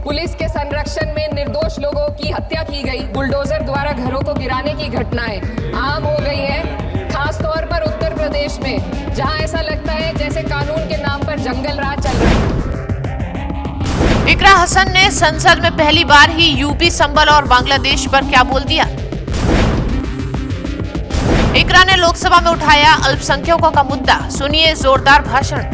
Police के संरक्षण में निर्दोष लोगों की हत्या की गई, बुलडोजर द्वारा घरों को गिराने की घटनाएं आम हो गई है, खास तौर पर उत्तर प्रदेश में, जहां ऐसा लगता है जैसे कानून के नाम पर जंगल राज चल रहा है। इकरा हसन ने संसद में पहली बार ही यूपी, संबल और बांग्लादेश पर क्या बोल दिया। इकरा ने लोकसभा में उठाया अल्पसंख्यकों का मुद्दा, सुनिए जोरदार भाषण।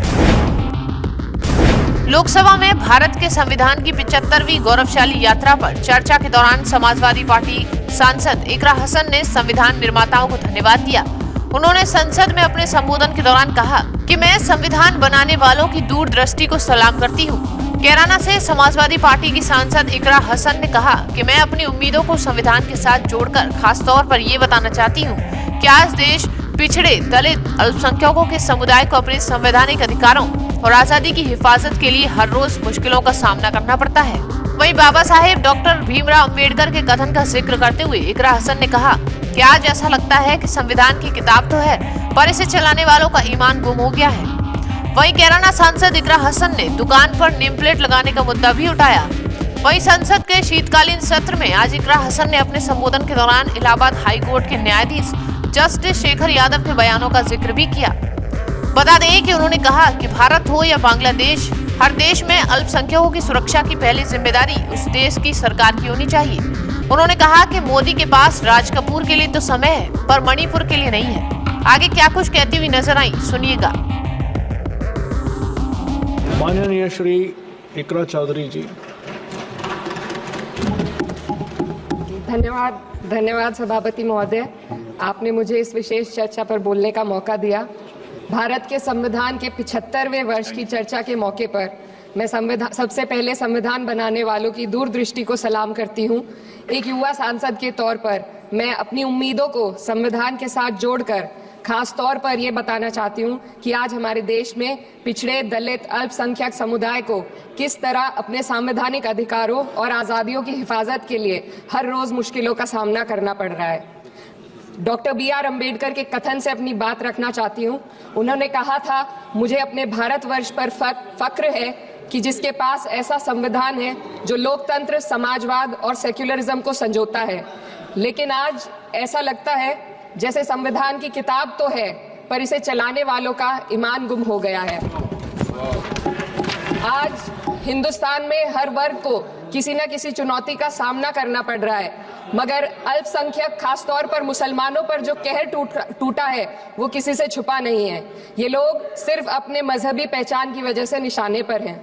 लोकसभा में भारत के संविधान की 75वीं गौरवशाली यात्रा पर चर्चा के दौरान समाजवादी पार्टी सांसद इकरा हसन ने संविधान निर्माताओं को धन्यवाद दिया। उन्होंने संसद में अपने संबोधन के दौरान कहा कि मैं संविधान बनाने वालों की दूरदृष्टि को सलाम करती हूँ। कैराना से समाजवादी पार्टी की सांसद इकरा हसन ने कहा कि मैं अपनी उम्मीदों को संविधान के साथ जोड़कर खास तौर पर ये बताना चाहती हूँ कि आज देश पिछड़े, दलित, अल्पसंख्यकों के समुदाय को अपने संवैधानिक अधिकारों और आजादी की हिफाजत के लिए हर रोज मुश्किलों का सामना करना पड़ता है। वहीं बाबा साहेब डॉक्टर भीमराव अंबेडकर के कथन का जिक्र करते हुए इकरा हसन ने कहा कि आज ऐसा लगता है कि संविधान की किताब तो है, पर इसे चलाने वालों का ईमान गुम हो गया है। वहीं कैराना सांसद इकरा हसन ने दुकान पर नेम प्लेट लगाने का मुद्दा भी उठाया। वहीं संसद के शीतकालीन सत्र में आज इकरा हसन ने अपने संबोधन के दौरान इलाहाबाद हाई कोर्ट के न्यायाधीश जस्टिस शेखर यादव के बयानों का जिक्र भी किया। बता दें कि उन्होंने कहा कि भारत हो या बांग्लादेश, हर देश में अल्पसंख्यकों की सुरक्षा की पहली जिम्मेदारी उस देश की सरकार की होनी चाहिए। उन्होंने कहा कि मोदी के पास राज कपूर के लिए तो समय है, पर मणिपुर के लिए नहीं है। आगे क्या कुछ कहती हुई नजर आई, सुनिएगा। माननीय श्री इकरा चौधरी जी। धन्यवाद सभापति महोदय, आपने मुझे इस विशेष चर्चा पर बोलने का मौका दिया। भारत के संविधान के 75वें वर्ष की चर्चा के मौके पर मैं सबसे पहले संविधान बनाने वालों की दूरदृष्टि को सलाम करती हूँ। एक युवा सांसद के तौर पर मैं अपनी उम्मीदों को संविधान के साथ जोड़कर खास तौर पर ये बताना चाहती हूँ कि आज हमारे देश में पिछड़े, दलित, अल्पसंख्यक समुदाय को किस तरह अपने संवैधानिक अधिकारों और आज़ादियों की हिफाजत के लिए हर रोज मुश्किलों का सामना करना पड़ रहा है। Doctor B.R. अम्बेडकर के कथन से अपनी बात रखना चाहती हूँ। उन्होंने कहा था, मुझे अपने भारतवर्ष पर फक्र है कि जिसके पास ऐसा संविधान है जो लोकतंत्र, समाजवाद और सेक्युलरिज्म को संजोता है। लेकिन आज ऐसा लगता है जैसे संविधान की किताब तो है, पर इसे चलाने वालों का ईमान गुम हो गया है। आज हिंदुस्तान में हर वर्ग को किसी न किसी चुनौती का सामना करना पड़ रहा है, मगर अल्पसंख्यक, खास तौर पर मुसलमानों पर जो कहर टूटा है वो किसी से छुपा नहीं है। ये लोग सिर्फ अपने मजहबी पहचान की वजह से निशाने पर हैं।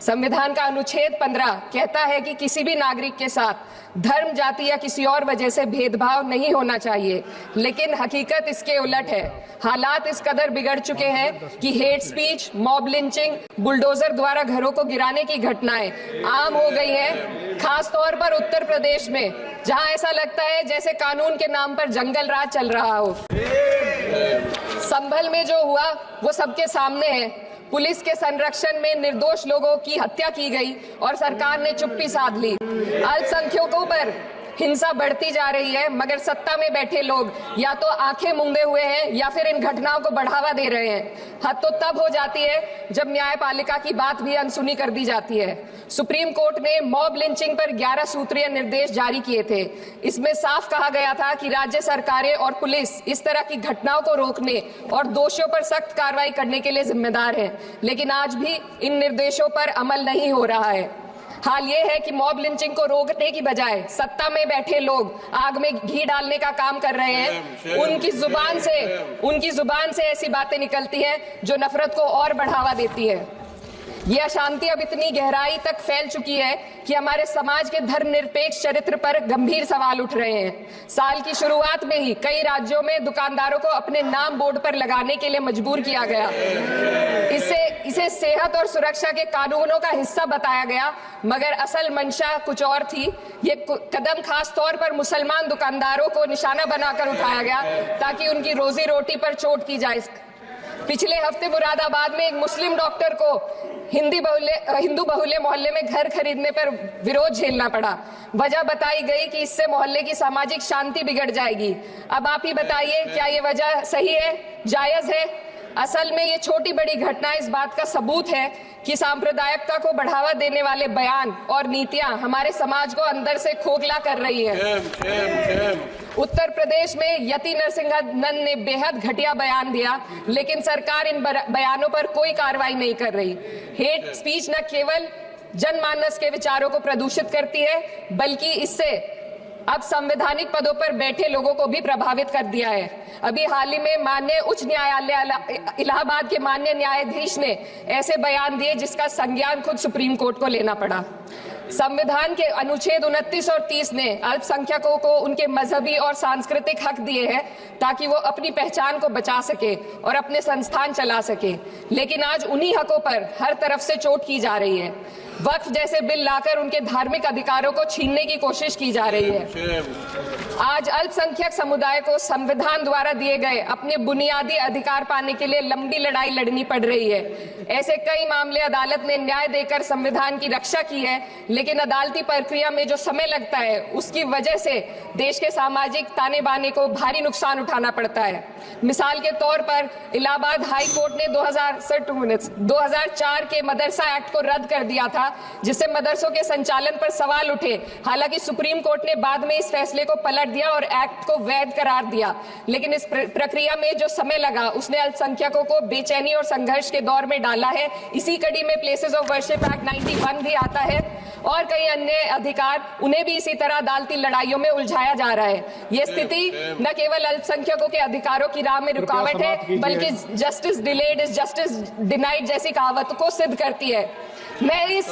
संविधान का अनुच्छेद 15 कहता है कि किसी भी नागरिक के साथ धर्म, जाति या किसी और वजह से भेदभाव नहीं होना चाहिए, लेकिन हकीकत इसके उलट है। हालात इस कदर बिगड़ चुके हैं कि hate speech, mob lynching, bulldozer द्वारा घरों को गिराने की घटनाएं आम हो गई हैं, खास तौर पर उत्तर प्रदेश में, जहां ऐसा लगता है जैसे कानून के नाम पर जंगल राज चल रहा हो। संभल में जो हुआ वो सबके सामने है। पुलिस के संरक्षण में निर्दोष लोगों की हत्या की गई और सरकार ने चुप्पी साध ली। अल्पसंख्यकों पर हिंसा बढ़ती जा रही है, मगर सत्ता में बैठे लोग या तो आंखें मूंदे हुए हैं या फिर इन घटनाओं को बढ़ावा दे रहे हैं। हद तो तब हो जाती है जब न्यायपालिका की बात भी अनसुनी कर दी जाती है। सुप्रीम कोर्ट ने मॉब लिंचिंग पर 11 सूत्रीय निर्देश जारी किए थे। इसमें साफ कहा गया था कि राज्य सरकारें और पुलिस इस तरह की घटनाओं को रोकने और दोषियों पर सख्त कार्रवाई करने के लिए जिम्मेदार है, लेकिन आज भी इन निर्देशों पर अमल नहीं हो रहा है। हाल ये है कि मॉब लिंचिंग को रोकने की बजाय सत्ता में बैठे लोग आग में घी डालने का काम कर रहे हैं। उनकी जुबान से ऐसी बातें निकलती हैं जो नफरत को और बढ़ावा देती है। ये अशांति अब इतनी गहराई तक फैल चुकी है कि हमारे समाज के धर्मनिरपेक्ष चरित्र पर गंभीर सवाल उठ रहे हैं। साल की शुरुआत में ही कई राज्यों में दुकानदारों को अपने नाम बोर्ड पर लगाने के लिए मजबूर किया गया। इसे सेहत और सुरक्षा के कानूनों का हिस्सा बताया गया, मगर असल मंशा कुछ और थी। ये कदम खास तौर पर मुसलमान दुकानदारों को निशाना बनाकर उठाया गया ताकि उनकी रोजी रोटी पर चोट की जाए। पिछले हफ्ते मुरादाबाद में एक मुस्लिम डॉक्टर को हिंदू बहुल्य मोहल्ले में घर खरीदने पर विरोध झेलना पड़ा। वजह बताई गई कि इससे मोहल्ले की सामाजिक शांति बिगड़ जाएगी। अब आप ही बताइए, क्या ये वजह सही है, जायज है? असल में ये छोटी बड़ी घटना इस बात का सबूत है कि सांप्रदायिकता को बढ़ावा देने वाले बयान और नीतियां हमारे समाज को अंदर से खोखला कर रही है। उत्तर प्रदेश में यति नरसिंहानंद ने बेहद घटिया बयान दिया, लेकिन सरकार इन बयानों पर कोई कार्रवाई नहीं कर रही। हेट स्पीच न केवल जनमानस के विचारों को प्रदूषित करती है, बल्कि इससे अब संवैधानिक पदों पर बैठे लोगों को भी प्रभावित कर दिया है। अभी हाल ही में माननीय उच्च न्यायालय इलाहाबाद के माननीय न्यायाधीश ने ऐसे बयान दिए जिसका संज्ञान खुद सुप्रीम कोर्ट को लेना पड़ा। संविधान के अनुच्छेद 29 और 30 ने अल्पसंख्यकों को उनके मजहबी और सांस्कृतिक हक दिए हैं ताकि वो अपनी पहचान को बचा सके और अपने संस्थान चला सके, लेकिन आज उन्हीं हकों पर हर तरफ से चोट की जा रही है। वक्फ जैसे बिल लाकर उनके धार्मिक अधिकारों को छीनने की कोशिश की जा रही है। आज अल्पसंख्यक समुदाय को संविधान द्वारा दिए गए अपने बुनियादी अधिकार पाने के लिए लंबी लड़ाई लड़नी पड़ रही है। ऐसे कई मामले अदालत ने न्याय देकर संविधान की रक्षा की है, लेकिन अदालती प्रक्रिया में जो समय लगता है उसकी वजह से देश के सामाजिक ताने बाने को भारी नुकसान उठाना पड़ता है। मिसाल के तौर पर इलाहाबाद हाई कोर्ट ने 2004 के मदरसा एक्ट को रद्द कर दिया था, जिससे मदरसों के संचालन पर सवाल उठे। हालांकि सुप्रीम कोर्ट ने बाद में इस फैसले को पलट दिया और एक्ट को वैध करार दिया, लेकिन इस प्रक्रिया में जो समय लगा उसने अल्पसंख्यकों को बेचैनी और संघर्ष के दौर में डाला है। इसी कड़ी में प्लेसेस ऑफ वर्शिप एक्ट 91 भी आता है और कई अन्य अधिकार, उन्हें भी इसी तरह अदालती लड़ाइयों में उलझाया जा रहा है। ये स्थिति न केवल अल्पसंख्यकों के अधिकारों की राह में रुकावट है, बल्कि justice delayed is justice denied जैसी कहावत को सिद्ध करती है। मैं इस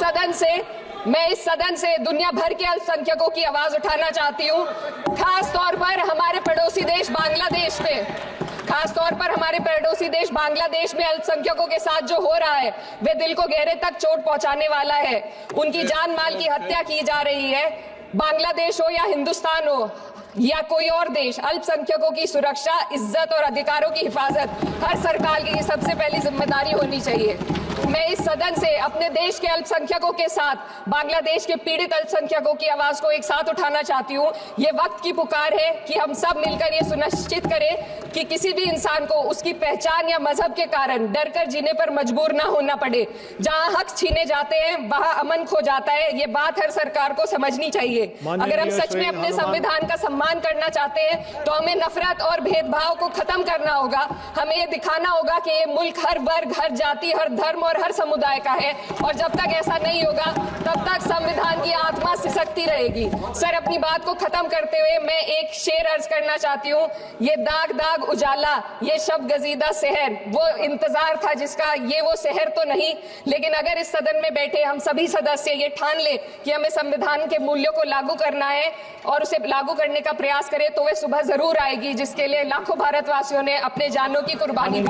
सदन से दुनिया भर के अल्पसंख्यकों की आवाज उठाना चाहती हूँ, खास तौर पर हमारे पड़ोसी देश बांग्लादेश में अल्पसंख्यकों के साथ जो हो रहा है वे दिल को गहरे तक चोट पहुंचाने वाला है। उनकी जान माल की हत्या की जा रही है। बांग्लादेश हो या हिंदुस्तान हो या कोई और देश, अल्पसंख्यकों की सुरक्षा, इज्जत और अधिकारों की हिफाजत हर सरकार की सबसे पहली जिम्मेदारी होनी चाहिए। मैं इस सदन से अपने देश के अल्पसंख्यकों के साथ बांग्लादेश के पीड़ित अल्पसंख्यकों की आवाज को एक साथ उठाना चाहती हूँ। ये वक्त की पुकार है कि हम सब मिलकर ये सुनिश्चित करें कि किसी भी इंसान को उसकी पहचान या मजहब के कारण डर कर जीने पर मजबूर ना होना पड़े। जहाँ हक छीने जाते हैं वहाँ अमन खो जाता है। ये बात हर सरकार को समझनी चाहिए। अगर हम सच में अपने संविधान का सम्मान करना चाहते हैं तो हमें नफरत और भेदभाव को खत्म करना होगा। हमें ये दिखाना होगा कि ये मुल्क हर वर्ग, हर जाति, हर धर्म और हर समुदाय का है, और जब तक ऐसा नहीं होगा तब तक संविधान की आत्मा सिसकती रहेगी। सर, अपनी बात को खत्म करते हुए मैं एक शेर अर्ज करना चाहती हूँ। ये दाग दाग उजाला, ये शब गजीदा शहर, वो इंतजार था जिसका, ये वो शहर तो नहीं। लेकिन अगर इस सदन में बैठे हम सभी सदस्य ये ठान ले कि हमें संविधान के मूल्यों को लागू करना है और उसे लागू करने का प्रयास करें, तो वह सुबह जरूर आएगी जिसके लिए लाखों भारतवासियों ने अपने जानों की कुर्बानी